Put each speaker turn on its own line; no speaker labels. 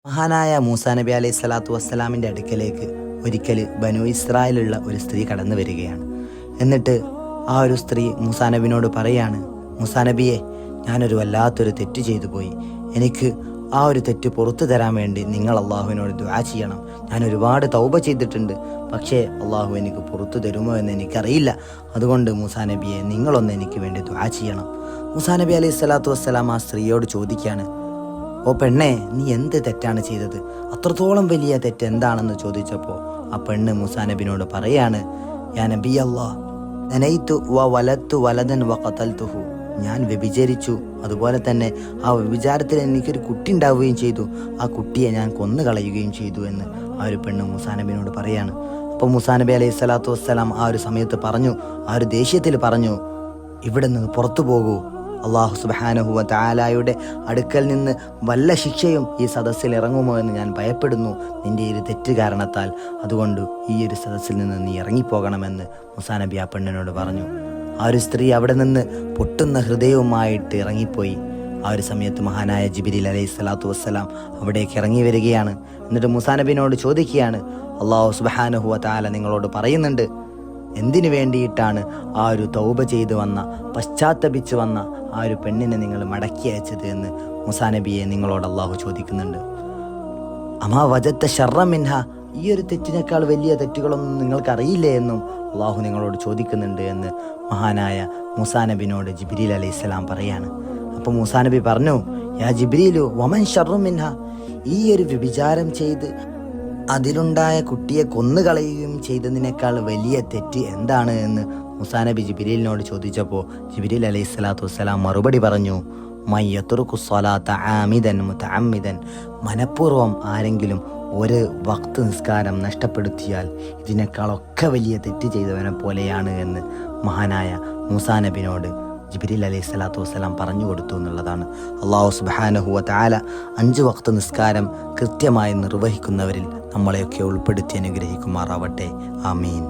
മഹാനായ മൂസാ നബി അലൈഹി സ്വലാത്തു വസ്സലാമിൻ്റെ അടുക്കലേക്ക് ഒരിക്കൽ ബനു ഇസ്രായേലുള്ള ഒരു സ്ത്രീ കടന്നു വരികയാണ്. എന്നിട്ട് ആ ഒരു സ്ത്രീ മൂസാ നബിനോട് പറയാണ്, മൂസാ നബിയെ, ഞാനൊരു വല്ലാത്തൊരു തെറ്റ് ചെയ്തു പോയി. എനിക്ക് ആ ഒരു തെറ്റ് പുറത്തു തരാൻ വേണ്ടി നിങ്ങൾ അള്ളാഹുവിനോട് ദുആ ചെയ്യണം. ഞാൻ ഒരുപാട് തൗബ ചെയ്തിട്ടുണ്ട്, പക്ഷേ അള്ളാഹു എനിക്ക് പുറത്തു തരുമോ എന്ന് എനിക്കറിയില്ല. അതുകൊണ്ട് മൂസാ നബിയെ, നിങ്ങളൊന്ന് എനിക്ക് വേണ്ടി ദുആ ചെയ്യണം. മൂസാ നബി അലൈഹി സ്വലാത്തു വസ്സലാം ആ സ്ത്രീയോട് ചോദിക്കുകയാണ്, ഓ പെണ്ണെ, നീ എന്ത് തെറ്റാണ് ചെയ്തത്? അത്രത്തോളം വലിയ തെറ്റ് എന്താണെന്ന് ചോദിച്ചപ്പോൾ ആ പെണ്ണ് മൂസാ നബിനോട് പറയാണ്, യാ നബി അല്ലാഹ്, നനൈതു വ വലത്തു വലദൻ വ ഖതൽതുഹു. ഞാൻ വ്യഭിചരിച്ചു, അതുപോലെ തന്നെ ആ വ്യഭിചാരത്തിൽ എനിക്കൊരു കുട്ടി ഉണ്ടാവുകയും ചെയ്തു, ആ കുട്ടിയെ ഞാൻ കൊന്നു കളയുകയും ചെയ്തു എന്ന് ആ ഒരു പെണ്ണ് മൂസാ നബിനോട് പറയാണ്. അപ്പോൾ മൂസാ നബി അലൈഹി സ്വലാത്തു വസ്സലാം ആ ഒരു സമയത്ത് പറഞ്ഞു, ആ ഒരു ദേഷ്യത്തിൽ പറഞ്ഞു, ഇവിടെ നിന്ന് പുറത്തു പോകൂ. അള്ളാഹു സുബ്ഹാനഹു വ തആലയുടെ അടുക്കൽ നിന്ന് വല്ല ശിക്ഷയും ഈ സദസ്സിൽ ഇറങ്ങുമോ എന്ന് ഞാൻ ഭയപ്പെടുന്നു, നിന്റെ ഒരു തെറ്റ് കാരണത്താൽ. അതുകൊണ്ട് ഈ ഒരു സദസ്സിൽ നിന്ന് നീ ഇറങ്ങിപ്പോകണമെന്ന് മൂസാ നബി ആ പെണ്ണിനോട് പറഞ്ഞു. ആ ഒരു സ്ത്രീ അവിടെ നിന്ന് പൊട്ടുന്ന ഹൃദയവുമായിട്ട് ഇറങ്ങിപ്പോയി. ആ ഒരു സമയത്ത് മഹാനായ ജിബ്രീൽ അലൈഹി സ്വലാത്തു വസ്സലാം അവിടേക്ക് ഇറങ്ങി വരികയാണ്. എന്നിട്ട് മൂസാ നബിനോട് ചോദിക്കുകയാണ്, അള്ളാഹു സുബ്ഹാനഹു വ തആല നിങ്ങളോട് പറയുന്നുണ്ട്, എന്തിനു വേണ്ടിയിട്ടാണ് ആ ഒരു തൗബ ചെയ്തു വന്ന, പശ്ചാത്തപിച്ചു വന്ന ആ ഒരു പെണ്ണിനെ നിങ്ങൾ മടക്കി അയച്ചത് എന്ന് മൂസാ നബിയെ നിങ്ങളോട് അള്ളാഹു ചോദിക്കുന്നുണ്ട്. അമാ വജത്ത ശർറ മിൻഹ, ഈ ഒരു തെറ്റിനേക്കാൾ വലിയ തെറ്റുകളൊന്നും നിങ്ങൾക്കറിയില്ലേ എന്നും അള്ളാഹു നിങ്ങളോട് ചോദിക്കുന്നുണ്ട് എന്ന് മഹാനായ മൂസാ നബിനോട് ജിബ്രീൽ അലൈഹിസ്സലാം പറയാണ്. അപ്പോൾ മൂസാ നബി പറഞ്ഞു, യാ ജിബ്രീലു വമൻ ശർറു മിൻഹ, ഈ ഒരു വ്യഭിചാരം ചെയ്ത് അതിലുണ്ടായ കുട്ടിയെ കൊന്നുകളയുകയും ചെയ്തതിനേക്കാൾ വലിയ തെറ്റ് എന്താണ് എന്ന് മൂസാ നബി ജിബ്രീലിനോട് ചോദിച്ചപ്പോൾ ജിബ്രീൽ അലൈഹി സ്വലാത്തു വസ്സലാം മറുപടി പറഞ്ഞു, മയ്യത്തുറുക്കു സ്വലാത്ത ആമിദൻ മുതഅമ്മിദൻ, മനഃപൂർവ്വം ആരെങ്കിലും ഒരു വഖ്ത് നിസ്കാരം നഷ്ടപ്പെടുത്തിയാൽ ഇതിനേക്കാളൊക്കെ വലിയ തെറ്റ് ചെയ്തവനെ പോലെയാണ് എന്ന് മഹാനായ മൂസാ നബിനോട് ജിബ്രീൽ അലൈഹി സ്വലാത്തു വസ്സലാം പറഞ്ഞു കൊടുത്തു എന്നുള്ളതാണ്. അള്ളാഹു സുബ്ഹാനഹു വ തആല 5 വഖ്ത് നിസ്കാരം കൃത്യമായി നിർവഹിക്കുന്നവരിൽ നമ്മളെയൊക്കെ ഉൾപ്പെടുത്തി അനുഗ്രഹിക്കുമാറാവട്ടെ. ആമീൻ.